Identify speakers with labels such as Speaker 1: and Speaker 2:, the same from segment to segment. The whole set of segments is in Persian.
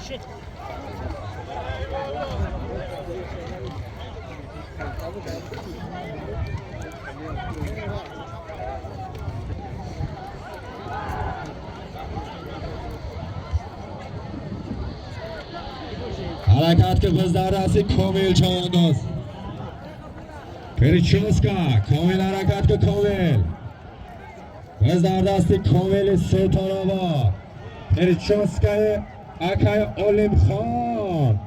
Speaker 1: حرکت که باز در دستی کامل چوانداز پریچوسکا کامل حرکت که کامل باز در دستی کامل سلطان آباد پریچوسکای اکای علیم خان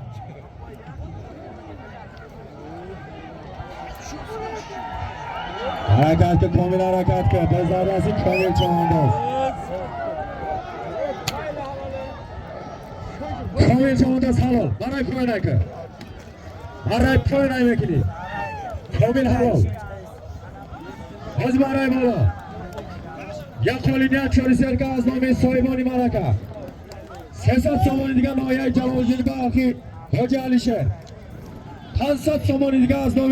Speaker 1: حرکت که کامل حرکت که باز در دستی کامل چوانداز کامل چوانداز حلال برای پایین که برای پایین بکنی کامل حلال از برای بالا یک چالینی چاری سرکه از نام سایبانی مرکه 300 سومانی دیگه نایه جلالجین باقی حاج علی شهر 500 سومانی دیگه از نام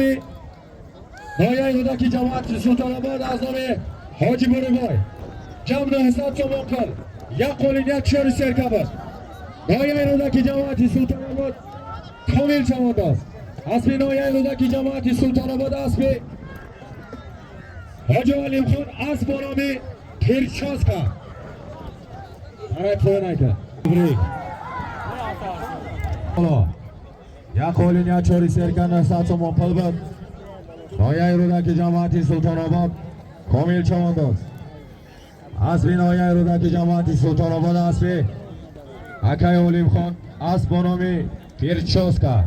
Speaker 1: نایه رودکی جماعت سلطان آباد از نام حاجی بروبای جمع 900 سومان کل یک قولینی چاری سرکه بود نایه رودکی جماعت سلطان آباد کامل چواند است اسب نایه رودکی جماعت سلطان آباد اسب حاج علیم خان اسب بنام پرچاسکا برای پایین که یک قولینی چاری سرکه 900 سومان پل بود نایه رودکی جماعت سلطان آباد کامل چواند است اسب نایه رودکی جماعت سلطان آباد اسب اکای علیم خان اسب بنام پرچاسکا